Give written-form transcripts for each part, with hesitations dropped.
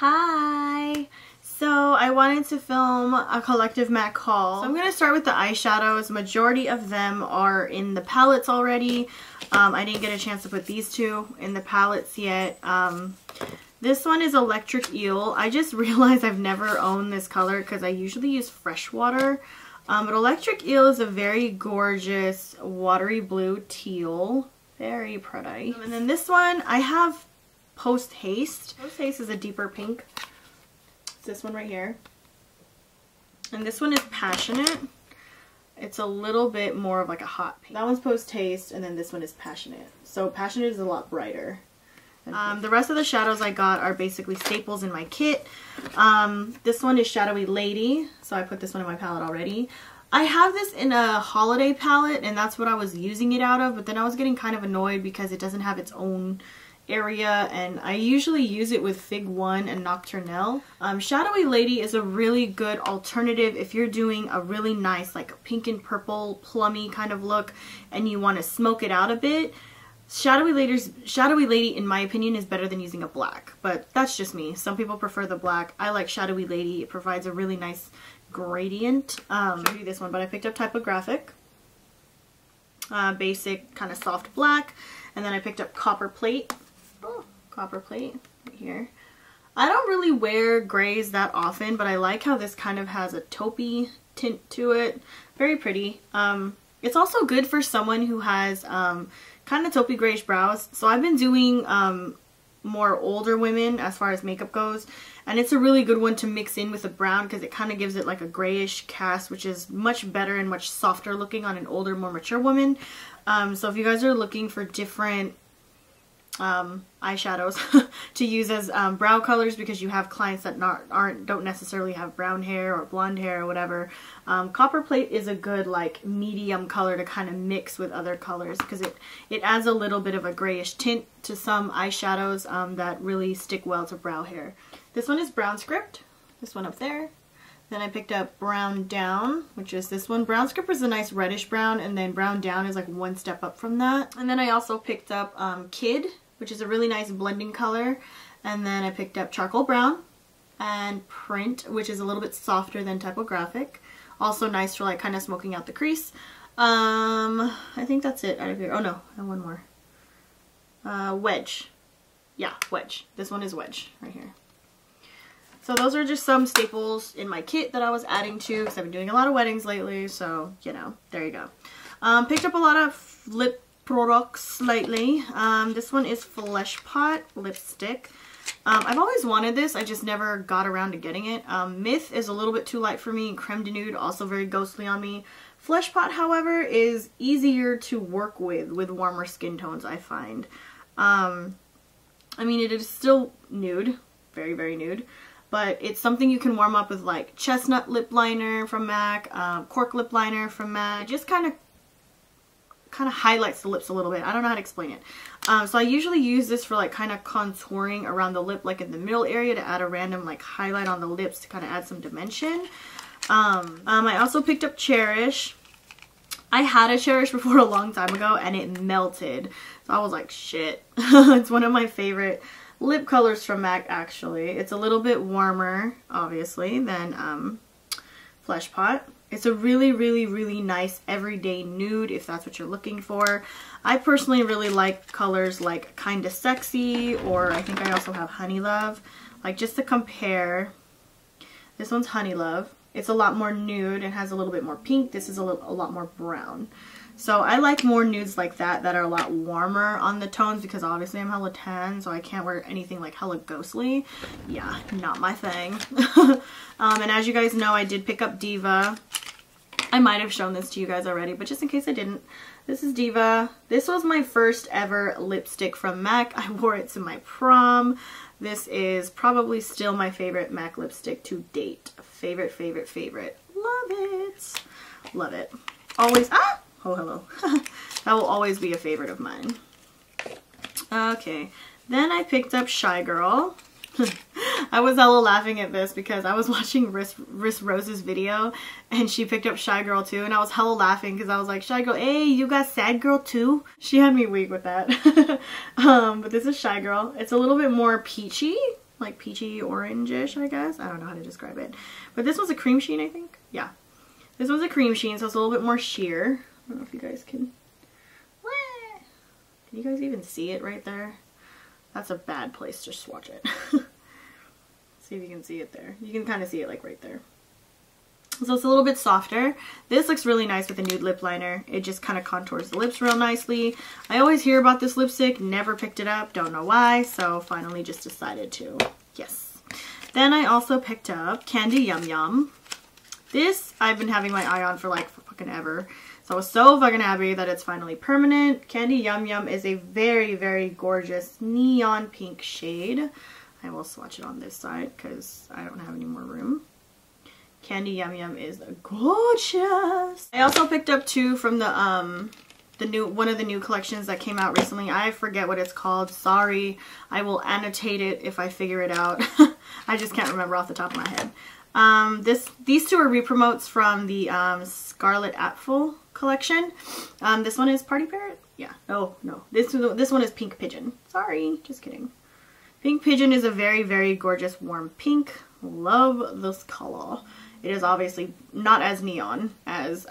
Hi! So I wanted to film a collective MAC haul. So I'm going to start with the eyeshadows. Majority of them are in the palettes already. I didn't get a chance to put these two in the palettes yet. This one is Electric Eel. I just realized I've never owned this color because I usually use Freshwater. But Electric Eel is a very gorgeous watery blue teal. Very pretty. And then this one, I have Post Haste. Post Haste is a deeper pink. It's this one right here. And this one is Passionate. It's a little bit more of like a hot pink. That one's Post Haste, and then this one is Passionate. So Passionate is a lot brighter. The rest of the shadows I got are basically staples in my kit. This one is Shadowy Lady, so I put this one in my palette already. I have this in a holiday palette, and that's what I was using it out of, but then I was getting kind of annoyed because it doesn't have its own area, and I usually use it with Fig 1 and Nocturnelle. Shadowy Lady is a really good alternative if you're doing a really nice like pink and purple plummy kind of look and you want to smoke it out a bit. Shadowy Lady, in my opinion, is better than using a black, but that's just me. Some people prefer the black. I like Shadowy Lady. It provides a really nice gradient. I'll show you this one, but I picked up Typographic. Basic, kind of soft black. And then I picked up Copper Plate. Oh, Copper Plate right here. I don't really wear grays that often, but I like how this kind of has a taupey tint to it. Very pretty. It's also good for someone who has kind of taupey grayish brows. So I've been doing more older women as far as makeup goes, and it's a really good one to mix in with a brown because it kind of gives it like a grayish cast, which is much better and much softer looking on an older, more mature woman. So if you guys are looking for different eyeshadows to use as brow colors, because you have clients that don't necessarily have brown hair or blonde hair or whatever, Copper Plate is a good like medium color to kind of mix with other colors because it adds a little bit of a grayish tint to some eyeshadows that really stick well to brow hair. This one is Brown Script, this one up there. Then I picked up Brown Down, which is this one. Brown Script is a nice reddish brown, and then Brown Down is like one step up from that. And then I also picked up Kid, which is a really nice blending color. And then I picked up Charcoal Brown and Print, which is a little bit softer than Typographic. Also nice for like kind of smoking out the crease. I think that's it out of here. Oh no, I have one more. Wedge. Yeah, Wedge. This one is Wedge right here. So those are just some staples in my kit that I was adding to because I've been doing a lot of weddings lately, so you know, there you go. Picked up a lot of lip products lately. This one is Flesh Pot lipstick. I've always wanted this, I just never got around to getting it. Myth is a little bit too light for me, and Creme de Nude also very ghostly on me. Flesh Pot, however, is easier to work with warmer skin tones, I find. I mean, it is still nude, very, very nude. But it's something you can warm up with like Chestnut Lip Liner from MAC, Cork Lip Liner from MAC. It just kind of highlights the lips a little bit. I don't know how to explain it. So I usually use this for like kind of contouring around the lip, like in the middle area, to add a random like highlight on the lips to kind of add some dimension. I also picked up Cherish. I had a Cherish before a long time ago and it melted. So I was like, shit. It's one of my favorite lip colors from MAC, actually. It's a little bit warmer, obviously, than Flesh Pot. It's a really, really, really nice everyday nude if that's what you're looking for. I personally really like colors like Kinda Sexy, or I think I also have Honey Love. Like, just to compare, this one's Honey Love. It's a lot more nude and has a little bit more pink. This is a lot more brown. So I like more nudes like that are a lot warmer on the tones because obviously I'm hella tan, so I can't wear anything like hella ghostly. Yeah, not my thing. And as you guys know, I did pick up Diva. I might have shown this to you guys already, but just in case I didn't, this is Diva. This was my first ever lipstick from MAC. I wore it to my prom. This is probably still my favorite MAC lipstick to date. Favorite, favorite, favorite. Love it. Love it. Always, oh, hello. That will always be a favorite of mine. Okay, then I picked up Shy Girl. I was hella laughing at this because I was watching Riss Rose's video and she picked up Shy Girl too, and I was hella laughing because I was like, Shy Girl, hey, you got Sad Girl too? She had me weak with that. But this is Shy Girl. It's a little bit more peachy like peachy orange-ish, I guess. I don't know how to describe it. But this one's a cream sheen, I think. Yeah. This one's a cream sheen, so it's a little bit more sheer. I don't know if you guys can... Can you guys even see it right there? That's a bad place to swatch it. See if you can see it there. You can kind of see it like right there. So it's a little bit softer. This looks really nice with a nude lip liner. It just kind of contours the lips real nicely. I always hear about this lipstick, never picked it up, don't know why, so finally just decided to. Yes. Then I also picked up Candy Yum Yum. This I've been having my eye on for like fucking ever. So I was so fucking happy that it's finally permanent. Candy Yum Yum is a very, very gorgeous neon pink shade. I will swatch it on this side because I don't have any more room. Candy Yum Yum is gorgeous. I also picked up two from the one of the new collections that came out recently. I forget what it's called. Sorry. I will annotate it if I figure it out. I just can't remember off the top of my head. These two are re-promotes from the Scarlet Apfel collection. This one is Party Parrot. Yeah. Oh no. This one is Pink Pigeon. Sorry. Just kidding. Pink Pigeon is a very, very gorgeous warm pink. Love this color. It is obviously not as neon as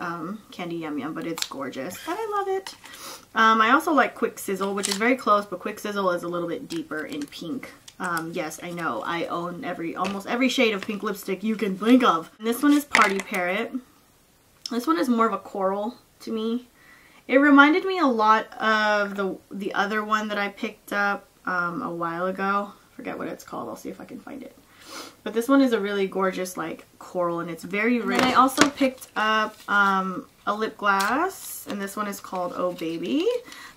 Candy Yum Yum, but it's gorgeous. And I love it. I also like Quick Sizzle, which is very close, but Quick Sizzle is a little bit deeper in pink. Yes, I know. I own almost every shade of pink lipstick you can think of. And this one is Party Parrot. This one is more of a coral to me. It reminded me a lot of the other one that I picked up a while ago. I forget what it's called. I'll see if I can find it. But this one is a really gorgeous like coral and it's very rich. And I also picked up a lip gloss and this one is called Oh Baby.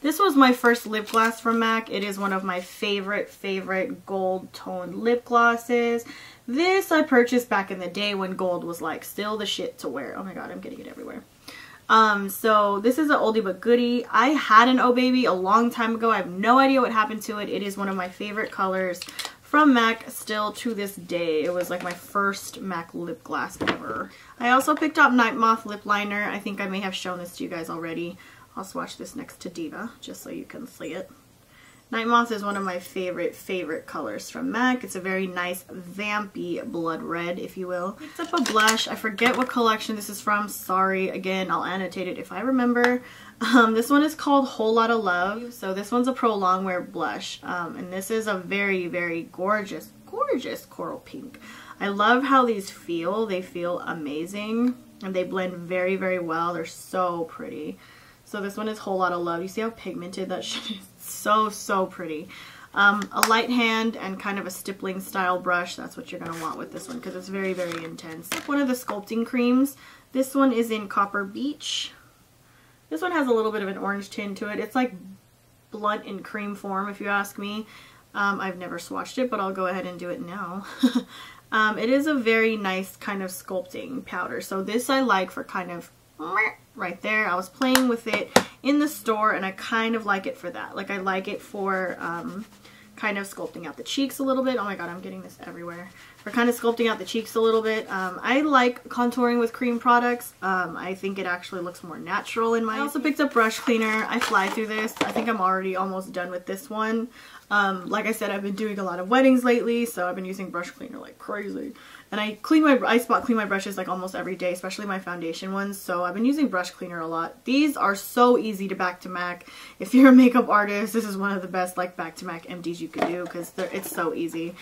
This was my first lip gloss from MAC. It is one of my favorite gold toned lip glosses. This I purchased back in the day when gold was like still the shit to wear. Oh my god, I'm getting it everywhere. So this is an oldie but goodie. I had an Oh Baby a long time ago. I have no idea what happened to it. It is one of my favorite colors from MAC still to this day. It was like my first MAC lip gloss ever. I also picked up Night Moth lip liner. I think I may have shown this to you guys already. I'll swatch this next to Diva just so you can see it. Night Moth is one of my favorite colors from MAC. It's a very nice vampy blood red, if you will. Picked up a blush. I forget what collection this is from. Sorry. Again, I'll annotate it if I remember. This one is called Whole Lotta Love. So this one's a Pro Longwear blush. And this is a very gorgeous coral pink. I love how these feel. They feel amazing. And they blend very well. They're so pretty. So this one is Whole Lotta Love. You see how pigmented that shit is? So pretty. A light hand and kind of a stippling style brush. That's what you're going to want with this one because it's very intense. One of the sculpting creams. This one is in Copper Beach. This one has a little bit of an orange tint to it. It's like blunt in cream form if you ask me. I've never swatched it, but I'll go ahead and do it now. It is a very nice kind of sculpting powder. So this I like for kind of right there. I was playing with it in the store and I kind of like it for that. Like I like it for kind of sculpting out the cheeks a little bit. Oh my god, I'm getting this everywhere. For kind of sculpting out the cheeks a little bit. I like contouring with cream products. I think it actually looks more natural in my opinion. I also picked up brush cleaner. I fly through this. I think I'm already almost done with this one. Like I said, I've been doing a lot of weddings lately, so I've been using brush cleaner like crazy. And I spot clean my brushes like almost every day, especially my foundation ones, so I've been using brush cleaner a lot. These are so easy to back to MAC. If you're a makeup artist, this is one of the best like back to MAC empties you can do because it's so easy.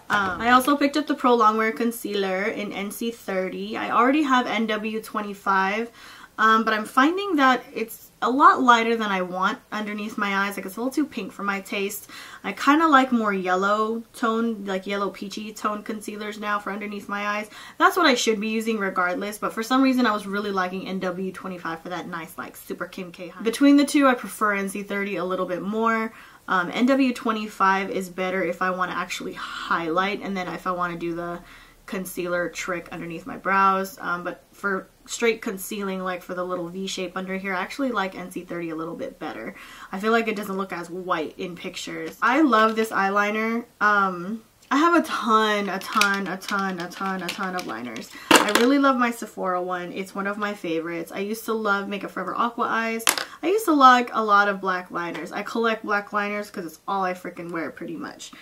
I also picked up the Pro Longwear Concealer in NC30. I already have NW25, but I'm finding that it's a lot lighter than I want underneath my eyes. Like it's a little too pink for my taste. I kind of like more yellow tone, like yellow peachy tone concealers now for underneath my eyes. That's what I should be using regardless, but for some reason I was really liking NW25 for that nice like super Kim K high. Between the two, I prefer NC30 a little bit more. NW25 is better if I want to actually highlight and then if I want to do the concealer trick underneath my brows, but for straight concealing, like for the little V shape under here, I actually like NC30 a little bit better. I feel like it doesn't look as white in pictures. I love this eyeliner. I have a ton of liners. I really love my Sephora one. It's one of my favorites. I used to love Makeup Forever Aqua Eyes. I used to like a lot of black liners. I collect black liners because it's all I freaking wear pretty much.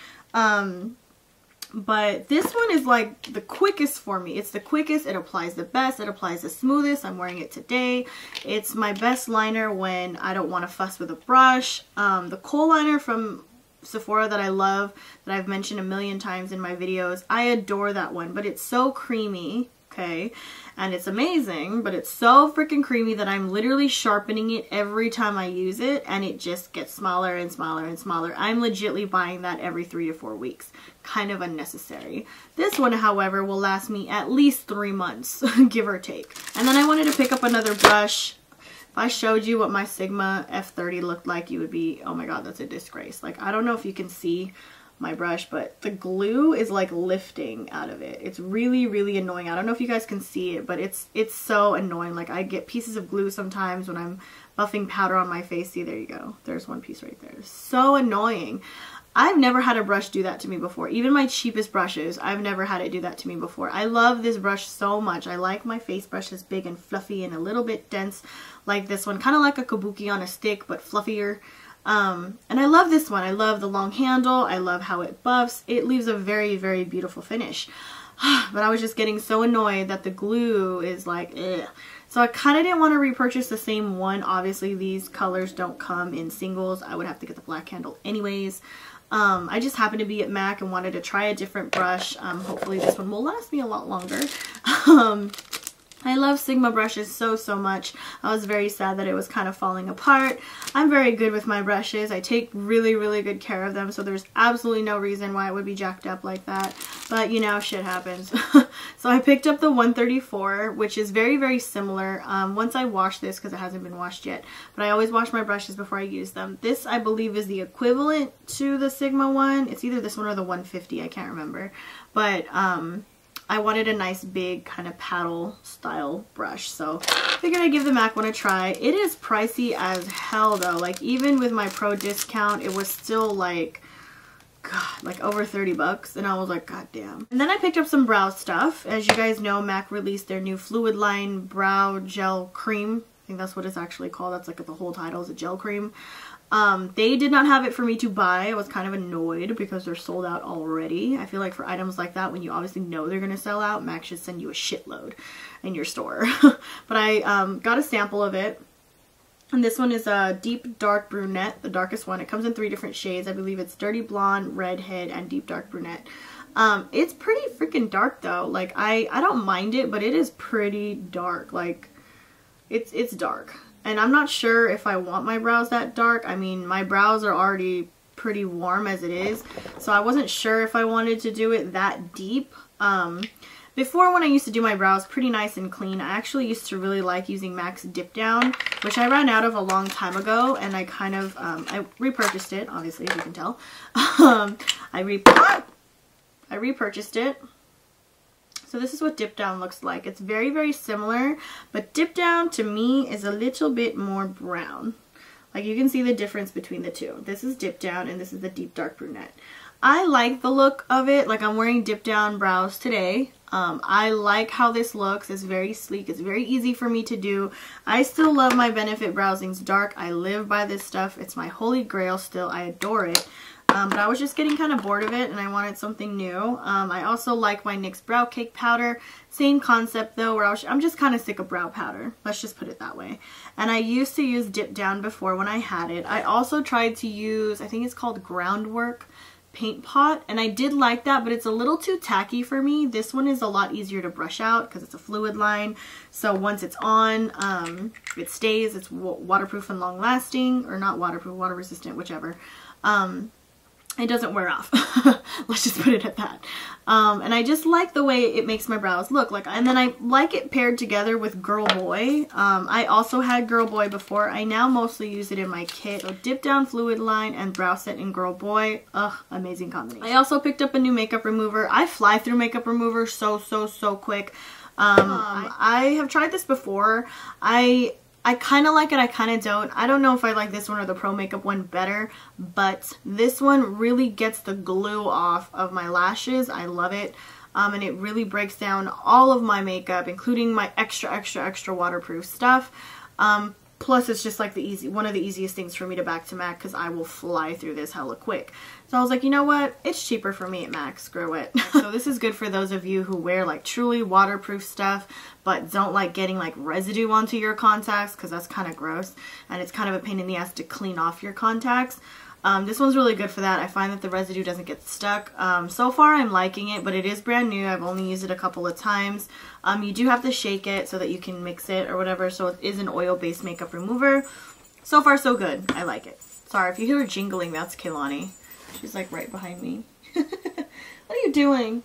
But this one is like the quickest for me. It's the quickest, it applies the best, it applies the smoothest. I'm wearing it today. It's my best liner when I don't want to fuss with a brush. The kohl liner from Sephora that I love, that I've mentioned a million times in my videos, I adore that one, but it's so creamy, okay, and it's amazing, but it's so freaking creamy that I'm literally sharpening it every time I use it, and it just gets smaller and smaller and smaller. I'm legitly buying that every 3 to 4 weeks. Kind of unnecessary. This one, however, will last me at least 3 months, give or take. And then I wanted to pick up another brush. If I showed you what my Sigma F30 looked like, you would be, oh my god, that's a disgrace. Like, I don't know if you can see my brush, but the glue is like lifting out of it. It's really, really annoying. I don't know if you guys can see it, but it's so annoying. Like, I get pieces of glue sometimes when I'm buffing powder on my face. See, there you go. There's one piece right there. It's so annoying. I've never had a brush do that to me before. Even my cheapest brushes, I've never had it do that to me before. I love this brush so much. I like my face brushes big and fluffy and a little bit dense like this one. Kind of like a kabuki on a stick, but fluffier. And I love this one. I love the long handle. I love how it buffs. It leaves a very, very beautiful finish. But I was just getting so annoyed that the glue is like, ugh. So I kind of didn't want to repurchase the same one. Obviously, these colors don't come in singles. I would have to get the black handle anyways. I just happened to be at MAC and wanted to try a different brush. Hopefully this one will last me a lot longer. I love Sigma brushes so much. I was very sad that it was kind of falling apart. I'm very good with my brushes. I take really, really good care of them, so there's absolutely no reason why it would be jacked up like that. But, you know, shit happens. So I picked up the 134, which is very, very similar. Once I wash this, because it hasn't been washed yet, but I always wash my brushes before I use them. This, I believe, is the equivalent to the Sigma one. It's either this one or the 150, I can't remember. But, I wanted a nice big kind of paddle style brush, so I figured I'd give the MAC one a try. It is pricey as hell though. Like, even with my pro discount, it was still like, god, like over 30 bucks, and I was like, god damn. And then I picked up some brow stuff. As you guys know, MAC released their new Fluid Line Brow Gel Cream. I think that's what it's actually called. That's like the whole title is a gel cream. They did not have it for me to buy. I was kind of annoyed because they're sold out already. I feel like for items like that, when you obviously know they're going to sell out, MAC should send you a shitload in your store. But I got a sample of it. And this one is a deep dark brunette, the darkest one. It comes in 3 different shades. I believe it's dirty blonde, redhead, and deep dark brunette. It's pretty freaking dark though. Like, I don't mind it, but it is pretty dark. Like, it's dark. And I'm not sure if I want my brows that dark. I mean, my brows are already pretty warm as it is. So I wasn't sure if I wanted to do it that deep. Before, when I used to do my brows pretty nice and clean, I actually used to really like using MAC's Dip Down, which I ran out of a long time ago. And I kind of, I repurchased it, obviously, as you can tell. I repurchased it. So this is what Dip Down looks like. It's very, very similar, but Dip Down to me is a little bit more brown. Like, you can see the difference between the two. This is Dip Down and this is the deep dark brunette. I like the look of it. Like, I'm wearing Dip Down brows today. I like how this looks. It's very sleek. It's very easy for me to do. I still love my Benefit Browsings Dark. I live by this stuff. It's my holy grail still. I adore it. But I was just getting kind of bored of it and I wanted something new. I also like my NYX Brow Cake Powder. Same concept though, where I'm just kind of sick of brow powder. Let's just put it that way. And I used to use Dip Down before when I had it. I also tried to use, I think it's called Groundwork Paint Pot. And I did like that, but it's a little too tacky for me. This one is a lot easier to brush out because it's a fluid line. So once it's on, it stays. It's waterproof and long lasting. Or not waterproof, water resistant, whichever. It doesn't wear off. Let's just put it at that. And I just like the way it makes my brows look. Like, and then I like it paired together with Girl Boy. I also had Girl Boy before. I now mostly use it in my kit. So Dip Down Fluid Line and Brow Set in Girl Boy. Ugh, amazing combination. I also picked up a new makeup remover. I fly through makeup remover so quick. I have tried this before. I kind of like it, I kind of don't. I don't know if I like this one or the Pro Makeup one better, but this one really gets the glue off of my lashes. I love it. And it really breaks down all of my makeup, including my extra waterproof stuff. Plus, it's just like one of the easiest things for me to back to MAC because I will fly through this hella quick. So I was like, you know what? It's cheaper for me at MAC. Screw it. So this is good for those of you who wear like truly waterproof stuff but don't like getting like residue onto your contacts because that's kind of gross and it's kind of a pain in the ass to clean off your contacts. This one's really good for that. I find that the residue doesn't get stuck. So far I'm liking it, but it is brand new. I've only used it a couple of times. You do have to shake it so that you can mix it or whatever, so it is an oil-based makeup remover. So far so good. I like it. Sorry, if you hear her jingling, that's Kaylani. She's like right behind me. What are you doing?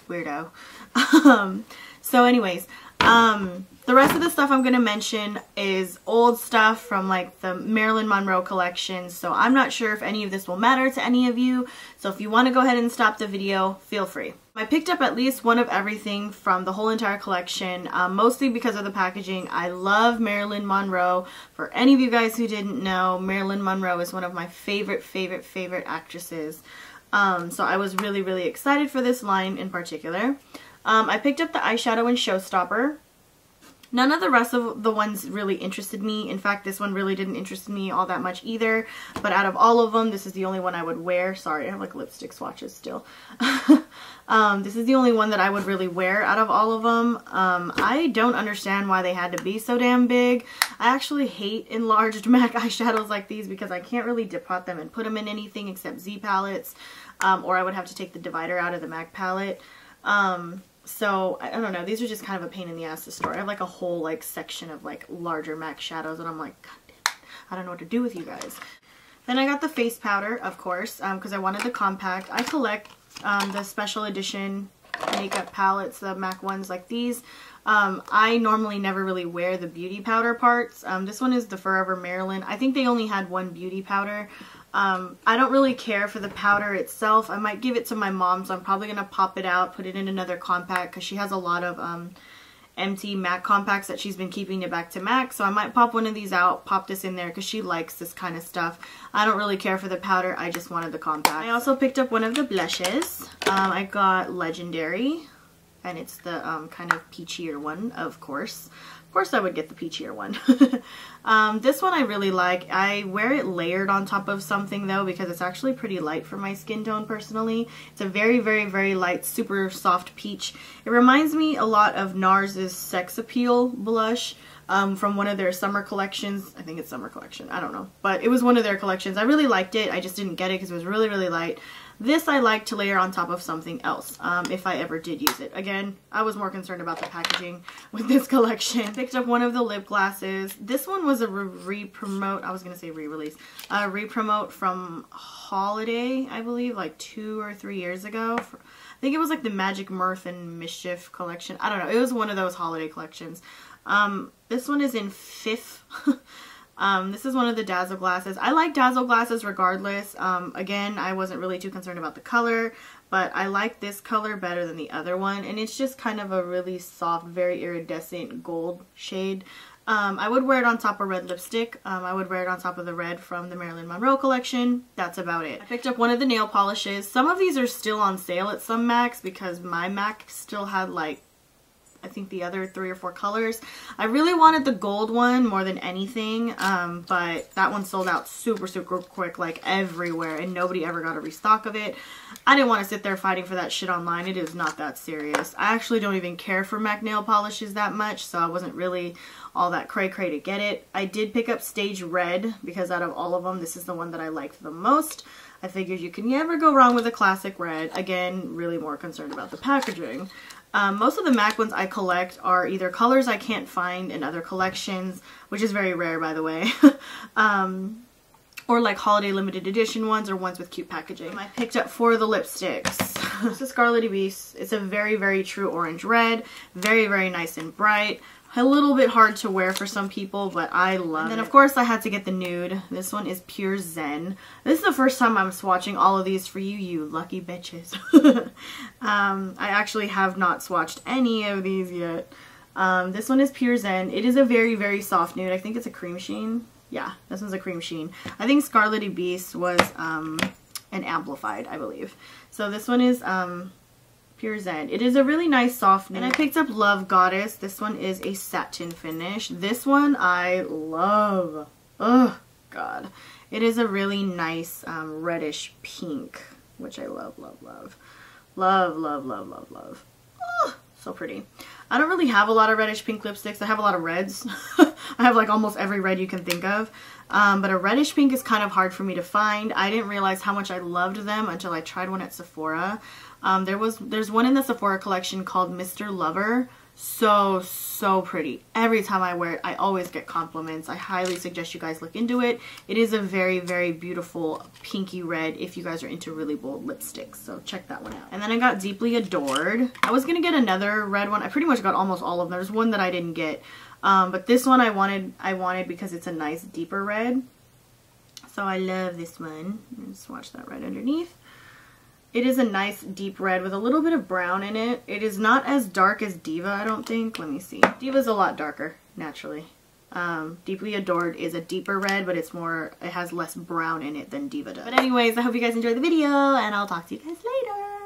Weirdo. So anyways, the rest of the stuff I'm going to mention is old stuff from like the Marilyn Monroe collection, so I'm not sure if any of this will matter to any of you, so if you want to go ahead and stop the video, feel free. I picked up at least one of everything from the whole entire collection, mostly because of the packaging. I love Marilyn Monroe. For any of you guys who didn't know, Marilyn Monroe is one of my favorite actresses. So I was really excited for this line in particular. I picked up the eyeshadow in Showstopper. None of the rest of the ones really interested me. In fact, this one really didn't interest me all that much either. But out of all of them, this is the only one I would wear. Sorry, I have like lipstick swatches still. This is the only one that I would really wear out of all of them. I don't understand why they had to be so damn big. I actually hate enlarged MAC eyeshadows like these because I can't really depot them and put them in anything except Z palettes. Or I would have to take the divider out of the MAC palette. So, I don't know, these are just kind of a pain in the ass to store. I have like a whole like section of like larger MAC shadows and I'm like, God damn it, I don't know what to do with you guys. Then I got the face powder, of course, because I wanted the compact. I collect the special edition makeup palettes, the MAC ones like these. I normally never really wear the beauty powder parts. This one is the Forever Marilyn. I think they only had one beauty powder. I don't really care for the powder itself. I might give it to my mom, so I'm probably going to pop it out, put it in another compact, because she has a lot of empty MAC compacts that she's been keeping to back to MAC, so I might pop one of these out, pop this in there, because she likes this kind of stuff. I don't really care for the powder, I just wanted the compact. I also picked up one of the blushes. I got Legendary, and it's the kind of peachier one, of course. Of course I would get the peachier one. This one I really like. I wear it layered on top of something though because it's actually pretty light for my skin tone personally. It's a very light, super soft peach. It reminds me a lot of NARS's Sex Appeal blush from one of their summer collections. I think it's summer collection. I don't know. But it was one of their collections. I really liked it. I just didn't get it because it was really light. This I like to layer on top of something else, if I ever did use it. Again, I was more concerned about the packaging with this collection. Picked up one of the lip glosses. This one was a re-promote, I was going to say re-release, re-promote from Holiday, I believe, like 2 or 3 years ago. I think it was like the Magic Mirth and Mischief collection. I don't know, it was one of those holiday collections. This one is in Fifth. This is one of the Dazzle glasses. I like Dazzle glasses regardless. Again, I wasn't really too concerned about the color, but I like this color better than the other one, and it's just kind of a really soft, very iridescent gold shade. I would wear it on top of red lipstick. I would wear it on top of the red from the Marilyn Monroe collection. That's about it. I picked up one of the nail polishes. Some of these are still on sale at some MACs because my MAC still had like I think the other 3 or 4 colors. I really wanted the gold one more than anything, but that one sold out super quick, like everywhere, and nobody ever got a restock of it. I didn't want to sit there fighting for that shit online. It is not that serious. I actually don't even care for MAC nail polishes that much, so I wasn't really all that cray to get it. I did pick up Stage Red because out of all of them, this is the one that I liked the most. I figured you can never go wrong with a classic red. Again, really more concerned about the packaging. Most of the MAC ones I collect are either colors I can't find in other collections, which is very rare by the way, or like holiday limited edition ones or ones with cute packaging. I picked up 4 of the lipsticks. This is Scarlet Beast. It's a very true orange red, very nice and bright. A little bit hard to wear for some people, but I love it. And then of course I had to get the nude. This one is Pure Zen. This is the first time I'm swatching all of these for you, you lucky bitches. I actually have not swatched any of these yet. This one is Pure Zen. It is a very soft nude. I think it's a cream sheen. Yeah, this one's a cream sheen. I think Scarlet Beast was an amplified, I believe. So this one is Pure Zen. It is a really nice soft nude. And I picked up Love Goddess. This one is a satin finish. This one I love. Oh, God. It is a really nice reddish pink, which I love, love, love. Love, love, love, love, love. Oh, so pretty. I don't really have a lot of reddish pink lipsticks. I have a lot of reds. I have like almost every red you can think of. But a reddish pink is kind of hard for me to find. I didn't realize how much I loved them until I tried one at Sephora. There's one in the Sephora collection called Mr. Lover. So pretty. Every time I wear it, I always get compliments. I highly suggest you guys look into it. It is a very, very beautiful pinky red if you guys are into really bold lipsticks. So check that one out. And then I got Deeply Adored. I was going to get another red one. I pretty much got almost all of them. There's one that I didn't get. But this one I wanted because it's a nice deeper red. So I love this one. Let's swatch that right underneath. It is a nice deep red with a little bit of brown in it. It is not as dark as Diva, I don't think. Let me see. Diva's a lot darker, naturally. Deeply Adored is a deeper red, but it has less brown in it than Diva does. But anyways, I hope you guys enjoyed the video, and I'll talk to you guys later.